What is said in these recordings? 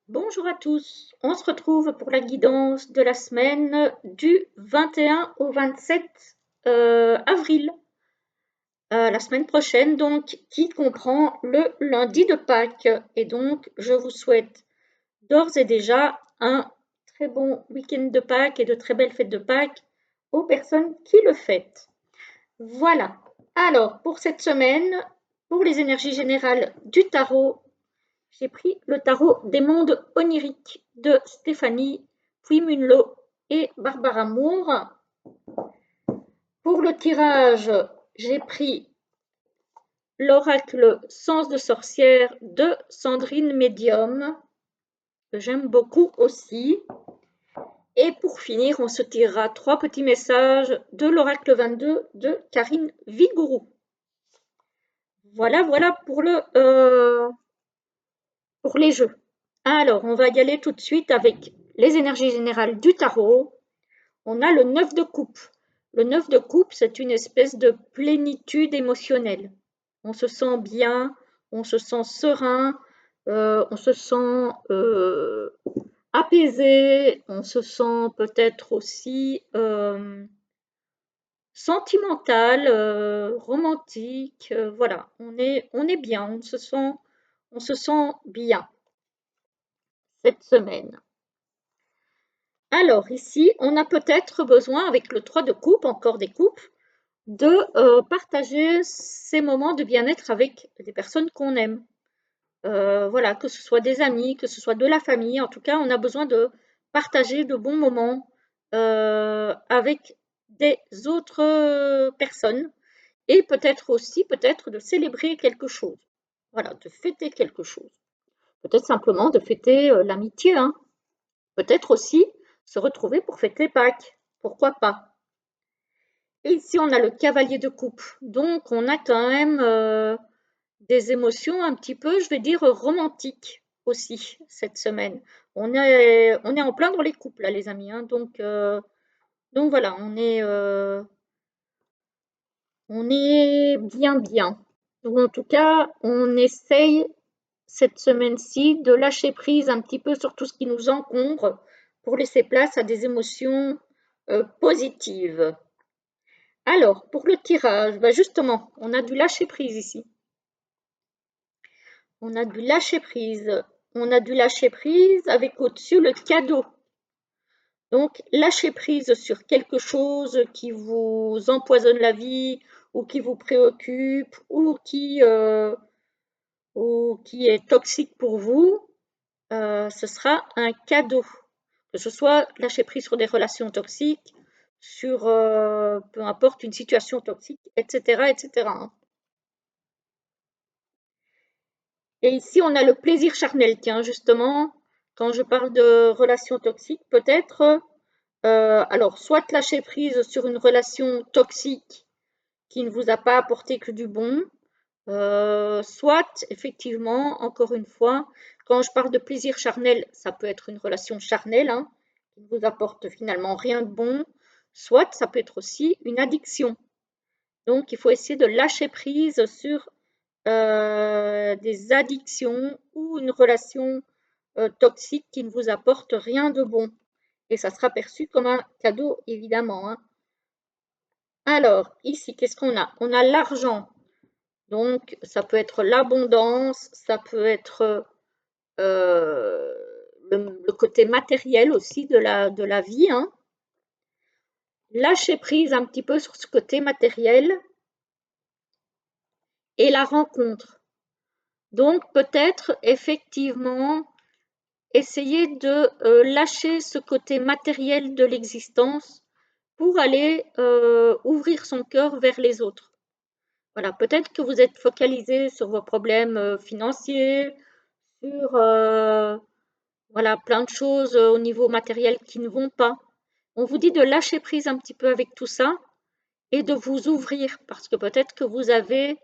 Bonjour à tous, on se retrouve pour la guidance de la semaine du 21 au 27 avril, la semaine prochaine donc, qui comprend le lundi de Pâques. Et donc, je vous souhaite d'ores et déjà un très bon week-end de Pâques et de très belles fêtes de Pâques aux personnes qui le fêtent. Voilà. Alors, pour cette semaine, pour les énergies générales du tarot, j'ai pris le tarot des mondes oniriques de Stéphanie Puimunlo et Barbara Moore. Pour le tirage, j'ai pris l'oracle Sens de sorcière de Sandrine Medium, que j'aime beaucoup aussi. Et pour finir, on se tirera 3 petits messages de l'oracle 22 de Karine Vigourou. Voilà, voilà pour les jeux. Alors, on va y aller tout de suite avec les énergies générales du tarot. On a le 9 de coupe. Le 9 de coupe, c'est une espèce de plénitude émotionnelle. On se sent bien, on se sent serein, on se sent apaisé, on se sent peut-être aussi sentimental, romantique. Voilà, on est bien, on se sent bien cette semaine. Alors ici, on a peut-être besoin, avec le 3 de coupe, encore des coupes, de partager ces moments de bien-être avec des personnes qu'on aime. Voilà, que ce soit des amis, que ce soit de la famille. En tout cas, on a besoin de partager de bons moments avec des autres personnes et peut-être aussi, peut-être de célébrer quelque chose. Voilà, de fêter quelque chose. Peut-être simplement de fêter l'amitié, hein. Peut-être aussi se retrouver pour fêter Pâques. Pourquoi pas? Et ici, on a le cavalier de coupe. Donc, on a quand même des émotions un petit peu, je vais dire, romantiques aussi cette semaine. On est en plein dans les couples, là, les amis, hein. Donc voilà, on est bien, bien. Ou en tout cas, on essaye cette semaine-ci de lâcher prise un petit peu sur tout ce qui nous encombre pour laisser place à des émotions positives. Alors, pour le tirage, bah justement, on a du lâcher prise ici. On a du lâcher prise. On a du lâcher prise avec au-dessus le cadeau. Donc, lâcher prise sur quelque chose qui vous empoisonne la vie ou qui vous préoccupe ou qui est toxique pour vous, ce sera un cadeau. Que ce soit lâcher prise sur des relations toxiques, sur peu importe une situation toxique, etc., etc. Et ici, on a le plaisir charnel. Tiens, justement, quand je parle de relations toxiques, peut-être, alors, soit lâcher prise sur une relation toxique qui ne vous a pas apporté que du bon, soit, effectivement, encore une fois, quand je parle de plaisir charnel, ça peut être une relation charnelle, hein, qui ne vous apporte finalement rien de bon, soit ça peut être aussi une addiction. Donc, il faut essayer de lâcher prise sur des addictions ou une relation toxique qui ne vous apporte rien de bon. Et ça sera perçu comme un cadeau, évidemment, hein. Alors, ici, qu'est-ce qu'on a? On a l'argent. Donc, ça peut être l'abondance, ça peut être euh, le côté matériel aussi de la vie, hein. Lâcher prise un petit peu sur ce côté matériel et la rencontre. Donc, peut-être effectivement essayer de lâcher ce côté matériel de l'existence pour aller ouvrir son cœur vers les autres. Voilà, peut-être que vous êtes focalisé sur vos problèmes financiers, sur voilà, plein de choses au niveau matériel qui ne vont pas. On vous dit de lâcher prise un petit peu avec tout ça et de vous ouvrir parce que peut-être que vous avez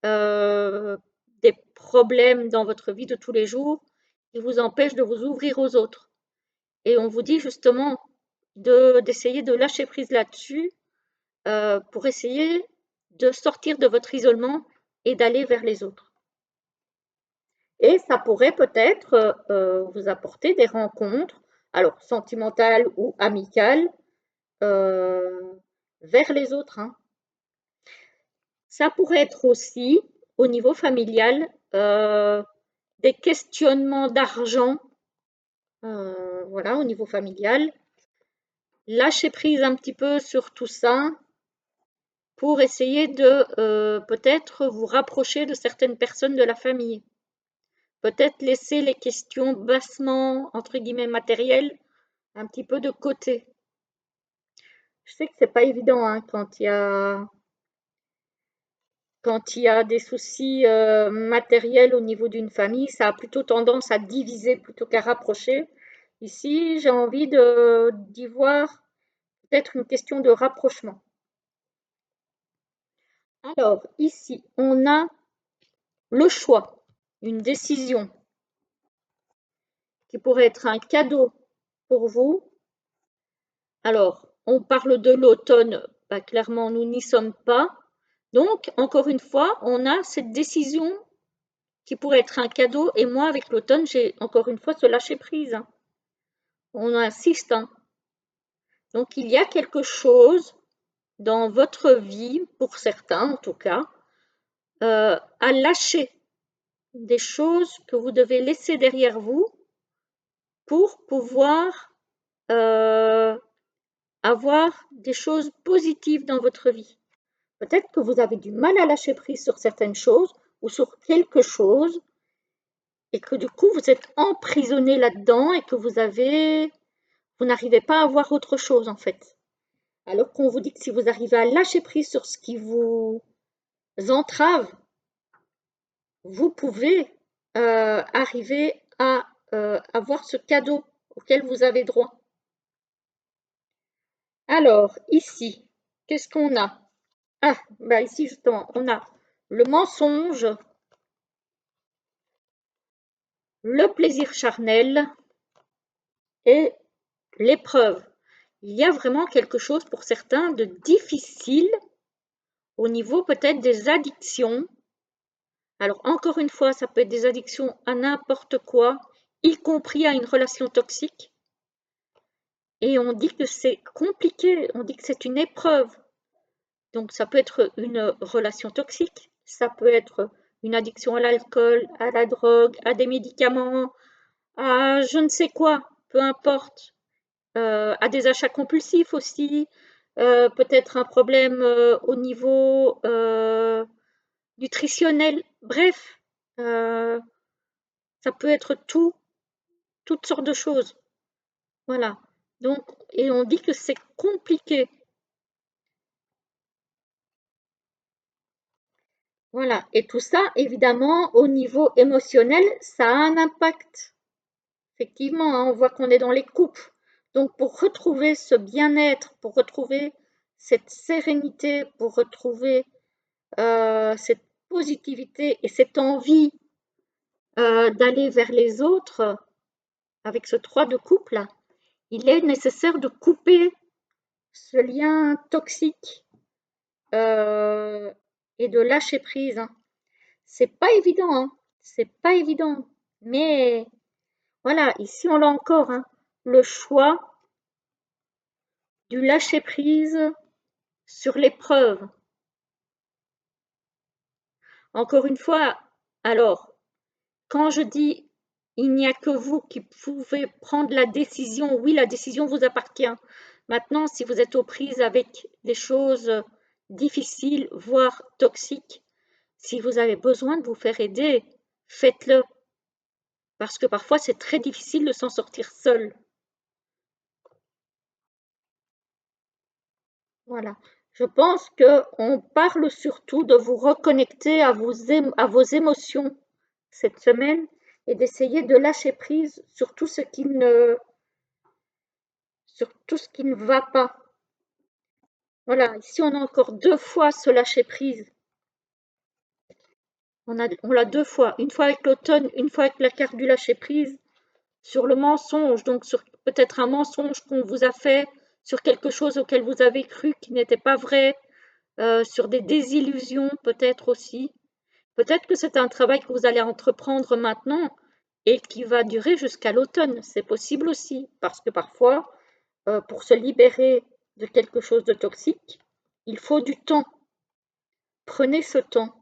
euh, des problèmes dans votre vie de tous les jours qui vous empêchent de vous ouvrir aux autres. Et on vous dit justement d'essayer de lâcher prise là-dessus pour essayer de sortir de votre isolement et d'aller vers les autres. Et ça pourrait peut-être vous apporter des rencontres, alors sentimentales ou amicales, euh, vers les autres, hein. Ça pourrait être aussi, au niveau familial, des questionnements d'argent, voilà, au niveau familial. Lâcher prise un petit peu sur tout ça pour essayer de peut-être vous rapprocher de certaines personnes de la famille. Peut-être laisser les questions bassement, entre guillemets, matérielles un petit peu de côté. Je sais que c'est pas évident hein, quand il y a des soucis matériels au niveau d'une famille, ça a plutôt tendance à diviser plutôt qu'à rapprocher. Ici, j'ai envie d'y voir peut-être une question de rapprochement. Alors, ici, on a le choix, une décision qui pourrait être un cadeau pour vous. Alors, on parle de l'automne, bah, clairement, nous n'y sommes pas. Donc, encore une fois, on a cette décision qui pourrait être un cadeau. Et moi, avec l'automne, j'ai encore une fois ce lâcher prise, hein. On insiste, hein. Donc, il y a quelque chose dans votre vie, pour certains en tout cas, à lâcher des choses que vous devez laisser derrière vous pour pouvoir avoir des choses positives dans votre vie. Peut-être que vous avez du mal à lâcher prise sur certaines choses ou sur quelque chose et que du coup vous êtes emprisonné là-dedans et que vous n'arrivez pas à voir autre chose en fait. Alors qu'on vous dit que si vous arrivez à lâcher prise sur ce qui vous entrave, vous pouvez arriver à avoir ce cadeau auquel vous avez droit. Alors, ici, qu'est-ce qu'on a? Ah, bah ici justement, on a le mensonge, le plaisir charnel et l'épreuve. Il y a vraiment quelque chose pour certains de difficile au niveau peut-être des addictions. Alors encore une fois, ça peut être des addictions à n'importe quoi, y compris à une relation toxique. Et on dit que c'est compliqué, on dit que c'est une épreuve. Donc ça peut être une relation toxique, ça peut être une addiction à l'alcool, à la drogue, à des médicaments, à je ne sais quoi, peu importe. À des achats compulsifs aussi, peut-être un problème au niveau nutritionnel. Bref, euh, ça peut être toutes sortes de choses. Voilà. Donc, et on dit que c'est compliqué. Voilà. Et tout ça, évidemment, au niveau émotionnel, ça a un impact. Effectivement, hein, on voit qu'on est dans les coupes. Donc, pour retrouver ce bien-être, pour retrouver cette sérénité, pour retrouver cette positivité et cette envie d'aller vers les autres, avec ce 3 de coupe là, il est nécessaire de couper ce lien toxique euh, et de lâcher prise, hein. C'est pas évident, hein. C'est pas évident. Mais voilà, ici on l'a encore, hein, le choix du lâcher prise sur l'épreuve. Encore une fois, alors, quand je dis il n'y a que vous qui pouvez prendre la décision, oui, la décision vous appartient. Maintenant, si vous êtes aux prises avec des choses difficiles, voire toxiques, si vous avez besoin de vous faire aider, faites-le. Parce que parfois, c'est très difficile de s'en sortir seul. Voilà. Je pense qu'on parle surtout de vous reconnecter à vos émotions cette semaine et d'essayer de lâcher prise sur sur tout ce qui ne va pas. Voilà, ici on a encore deux fois ce lâcher prise. On l'a deux fois, une fois avec l'automne, une fois avec la carte du lâcher prise sur le mensonge, donc sur peut-être un mensonge qu'on vous a fait, sur quelque chose auquel vous avez cru qui n'était pas vrai, sur des désillusions peut-être aussi. Peut-être que c'est un travail que vous allez entreprendre maintenant et qui va durer jusqu'à l'automne. C'est possible aussi, parce que parfois, pour se libérer de quelque chose de toxique, il faut du temps. Prenez ce temps.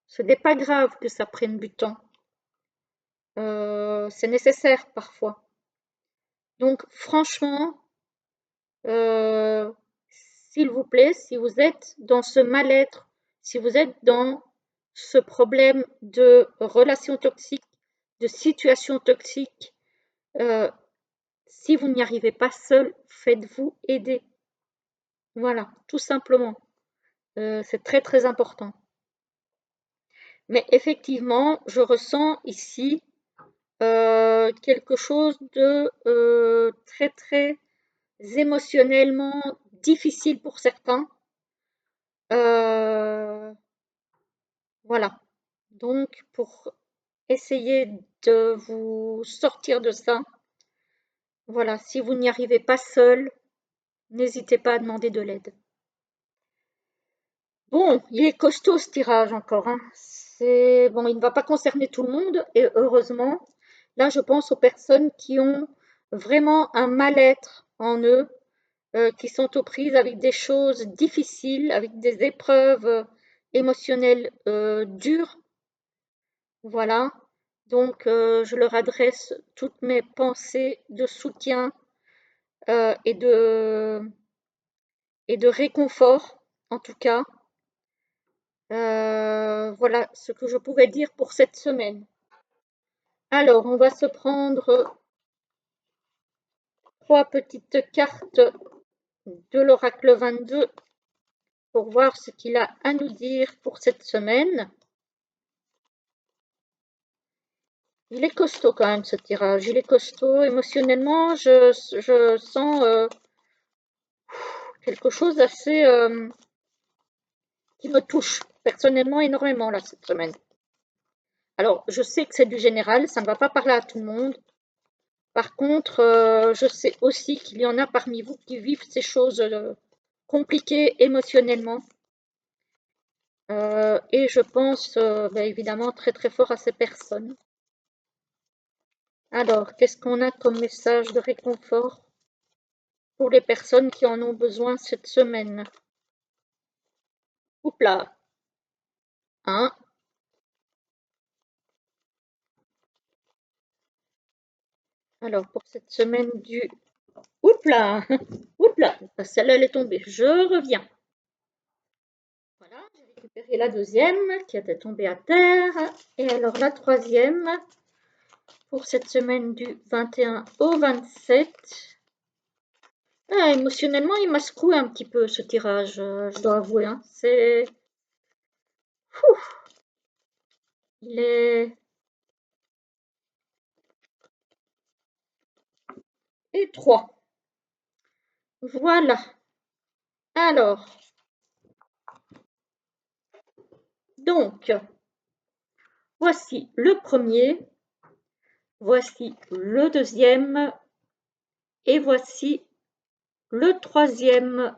Ce n'est pas grave que ça prenne du temps. C'est nécessaire parfois. Donc franchement, euh, s'il vous plaît, si vous êtes dans ce mal-être, si vous êtes dans ce problème de relations toxiques, de situations toxiques, si vous n'y arrivez pas seul, faites-vous aider. Voilà, tout simplement. C'est très très important. Mais effectivement, je ressens ici quelque chose de très très émotionnellement difficile pour certains. Voilà. Donc, pour essayer de vous sortir de ça, voilà, si vous n'y arrivez pas seul, n'hésitez pas à demander de l'aide. Bon, il est costaud ce tirage encore, hein. C'est bon, il ne va pas concerner tout le monde et heureusement. Là, je pense aux personnes qui ont vraiment un mal-être en eux, qui sont aux prises avec des choses difficiles, avec des épreuves émotionnelles dures. Voilà. Donc, je leur adresse toutes mes pensées de soutien euh, et de, et de réconfort, en tout cas. Voilà ce que je pouvais dire pour cette semaine. Alors, on va se prendre 3 petites cartes de l'oracle 22 pour voir ce qu'il a à nous dire pour cette semaine. Il est costaud quand même ce tirage, il est costaud. Émotionnellement, je sens quelque chose assez qui me touche personnellement énormément là cette semaine. Alors, je sais que c'est du général, ça ne va pas parler à tout le monde. Par contre, je sais aussi qu'il y en a parmi vous qui vivent ces choses compliquées émotionnellement. Et je pense évidemment très très fort à ces personnes. Alors, qu'est-ce qu'on a comme message de réconfort pour les personnes qui en ont besoin cette semaine? Oups là, hein? Alors, pour cette semaine du... Oups là, oups là, celle-là elle est tombée, je reviens. Voilà, j'ai récupéré la deuxième qui était tombée à terre. Et alors la troisième pour cette semaine du 21 au 27. Ah, émotionnellement, il m'a secoué un petit peu ce tirage, je dois avouer. Hein. C'est... Il est étroit. Voilà. Alors, donc, voici le premier, voici le deuxième et voici le troisième.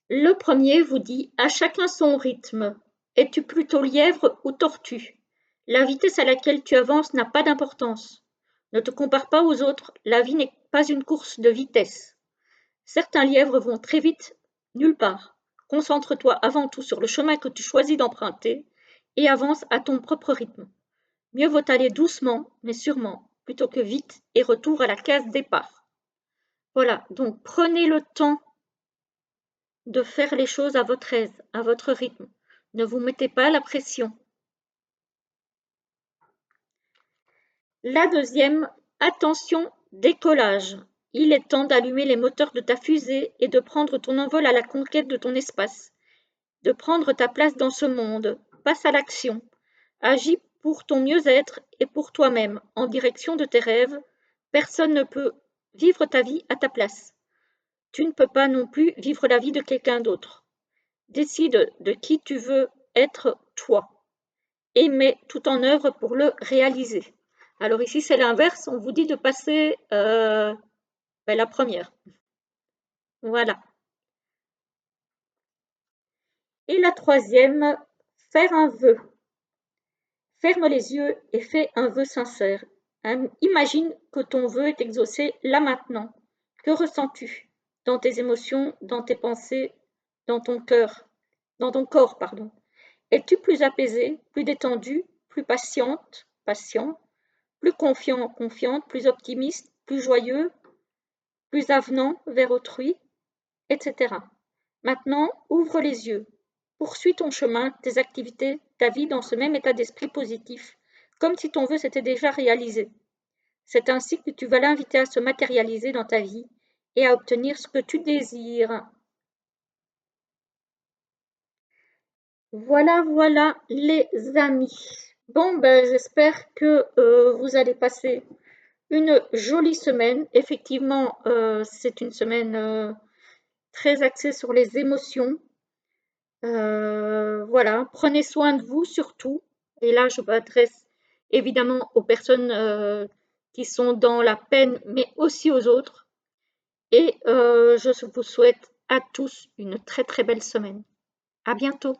Le premier vous dit « À chacun son rythme. Es-tu plutôt lièvre ou tortue? La vitesse à laquelle tu avances n'a pas d'importance. Ne te compare pas aux autres, la vie n'est pas une course de vitesse. Certains lièvres vont très vite nulle part. Concentre-toi avant tout sur le chemin que tu choisis d'emprunter et avance à ton propre rythme. Mieux vaut aller doucement, mais sûrement, plutôt que vite et retour à la case départ. » Voilà, donc prenez le temps de faire les choses à votre aise, à votre rythme. Ne vous mettez pas la pression. La deuxième, attention, décollage. Il est temps d'allumer les moteurs de ta fusée et de prendre ton envol à la conquête de ton espace, de prendre ta place dans ce monde. Passe à l'action. Agis pour ton mieux-être et pour toi-même, en direction de tes rêves. Personne ne peut vivre ta vie à ta place. Tu ne peux pas non plus vivre la vie de quelqu'un d'autre. Décide de qui tu veux être toi et mets tout en œuvre pour le réaliser. Alors ici, c'est l'inverse, on vous dit de passer la première. Voilà. Et la troisième, faire un vœu. Ferme les yeux et fais un vœu sincère. Imagine que ton vœu est exaucé là maintenant. Que ressens-tu dans tes émotions, dans tes pensées, dans ton cœur, dans ton corps, pardon. Es-tu plus apaisé, plus détendu, plus patiente, patient, plus confiant, confiante, plus optimiste, plus joyeux, plus avenant vers autrui, etc. Maintenant, ouvre les yeux. Poursuis ton chemin, tes activités, ta vie dans ce même état d'esprit positif, comme si ton vœu s'était déjà réalisé. C'est ainsi que tu vas l'inviter à se matérialiser dans ta vie et à obtenir ce que tu désires. Voilà, voilà les amis. Bon, ben, j'espère que vous allez passer une jolie semaine. Effectivement, c'est une semaine très axée sur les émotions. Voilà, prenez soin de vous surtout. Et là, je m'adresse évidemment aux personnes qui sont dans la peine, mais aussi aux autres. Et je vous souhaite à tous une très très belle semaine. À bientôt.